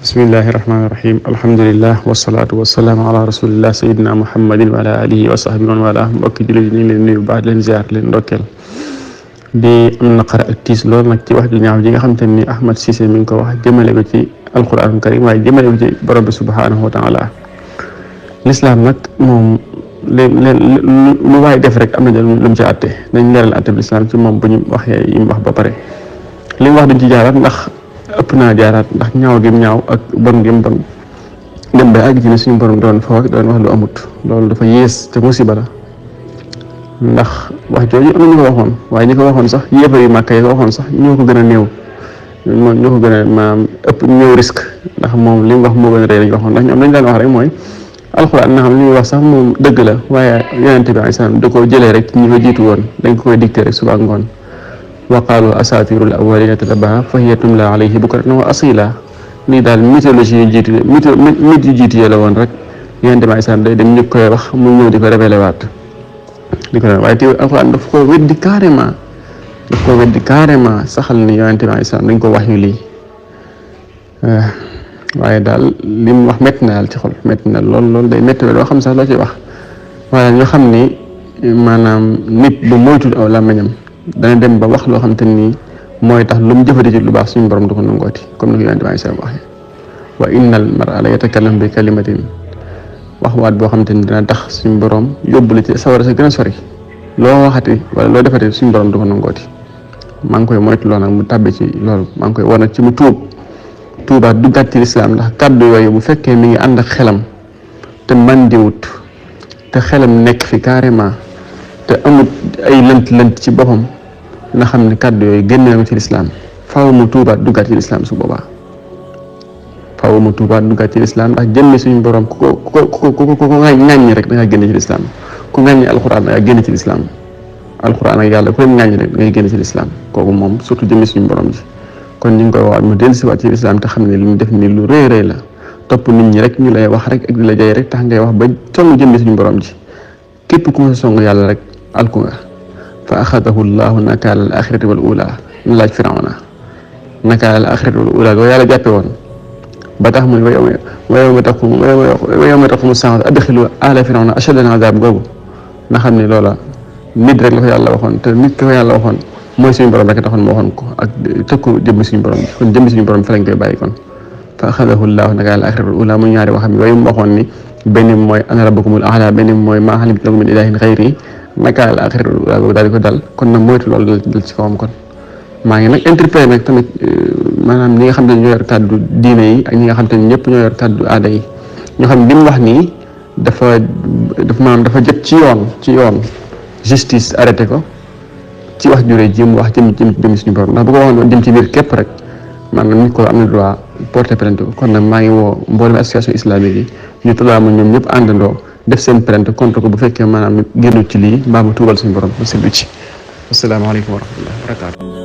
bismillahi rahmaani rahim alhamdulilah wasalaatu wasalaamu ala rasulillah sayidina muhammadin wa ala alihi wa sahbihi man wala mbokki jullit yi ñu ngi leen nuyu baax leen ziar leen ndokkeel di am naqar ak tiis lool nag ci wax ju ñaaw ji nga xam te ni Ahmed Cissé mi ngi ko wax jëmale ko ci alquran karim waaye jëmale ko ci borom bi subhanahu wa taala lislaam nag moom lu waay def rek am na lu mu ci àtte dañ leeral àtte bi lislaam ci moom bu ñu waxee yi mu wax ba pare li mu wax duñ ci jaaraat ndax ëpp naa jaaraat ndax ñaaw gi ñaaw ak bon gi bon dem ba àgg ci ne suñu borom doon fa doon wax lu amut loolu dafa yées te musiba la ndax wax jooju am na ñu ko waxoon waaye ñi ko waxoon sax yéefar yu màkk yi ko waxoon sax ñoo ko gën a néew ñoo ko gën a maanaam ëpp ñëw risque ndax moom li mu wax moo gën a rëy lañu waxoon ndax ñoom lañu daan wax rek mooy alxuraan na xam li muy wax sax moom dëgg la waaye yonente bi alayhi salaam da koo jëlee rek ñi ko jiitu woon dañ ko koy dicté rek suba ngoon wa qaalu asatirul awwalina tatabaha fa hiya tumla alayhi bukratan wa asila lii daal mythologie yu jiitu mythe yu jiitu la woon rek yonente bi alayhi salaam day dem ñu koy wax mu ñëw di ko révélé waat di ko waaye teewul alxuraan daf ko weddi carrément saxal ni yonente bi alayhi salaam dañ ko wax yu lii waaye daal li mu wax métti na daal ci xol métti na lool day métti loo xam sax loo ciy wax waaye ñu xam ni maanaam nit bu moytul aw làmmiñam dana dem ba wax loo xam te ni mooy tax lu mu jëfati ci lu baax suñu borom du ko nangooti comme ni ko yonente bi alayhi salaam waxee wa innal mar'a la yatakallam bi kalimatin wax waat boo xam te ni dina tax suñu borom yóbbu la ci sawara sa gën a sori loo waxati wala loo defati suñu borom du ko nangooti maa ngi koy moytu loo nag mu tàbbi ci loolu maa ngi koy war nag ci mu tuubaat duggaat ci lislaam ndax kàddu yooyu bu fekkee mi ngi ànd ak xelam te mandiwut te xelam nekk fi carrément te amut ay lënt ci boppam na xam ne kàddu yooyu génne na ci lislaam faaw mu tuubaat duggaat ci lislaam su boobaa faaw mu tuubaat duggaat ci lislaam ndax jëmmi suñu borom ku ko ŋàññi rek da nga génne ci lislaam ku ŋàññi alxuraan da nga génne ci lislaam alxuraan ak yàlla ku leen ŋàññi rek da ngay génne ci lislaam kooku moom surtout jëmmi suñu borom ji kon ñu ngi koy waxaat mu dellusiwaat ci lislaam te xam ne li mu def ni lu rëy la topp nit ñi rek ñu lay wax rek ak di la jay rek tax ngay wax ba song jëmmi suñu borom ji képp ku ma song yàlla rek alku nga fa axadahu llahu nakaala al axirati wal ula na laaj firawna nakaala al axirati wal ula goo yàlla jàppe woon ba tax muy wa yawma taqumu saa'atu adxilu aala firawna ashadda al-azaab googu na xam ne loola nit rek la ko yàlla waxoon te nit ki ko yàlla waxoon mooy suñu borom rek taxoon moo waxoon ko ak tëkku jëmmi suñu borom kon jëmmi suñu borom fa lañ koy bàyyi kon fa axadahu llahu nakaala al axirati wal ula mu ñaari waxam yooyu mu waxoon ni benn mooy ana rabbukumul a'laa benn mooy maa alimtu lakum min ilaahin ghayri nakaala al axirati wal ula googu daal di ko dal kon nag moytu loolu dal ci kawam kon maa ngi nag interpellé nag tamit maanaam ñi nga xam ne ñoo yor kàddu diine yi ak ñi nga xam te ne ñëpp ñoo yor kàddu aada yi ñoo xam ne li mu wax nii dafa jot ci yoon justice arrêté ko ci wax jure ji mu wax jëm suñu borom ndax bu ko waxoon jëm ci biir képp rek maanaam nit ko am na droit porter plainte ko kon nag maa ngi woo mboolem association islamique yi ñu tolaamu ñoom ñëpp àndandoo def seen plainte contre ko bu fekkee maanaam génnu ci lii mbaa mu tuubal suñu borom mu seddu ci asalaamaaleykum wa rahmatullahi wa barakaatu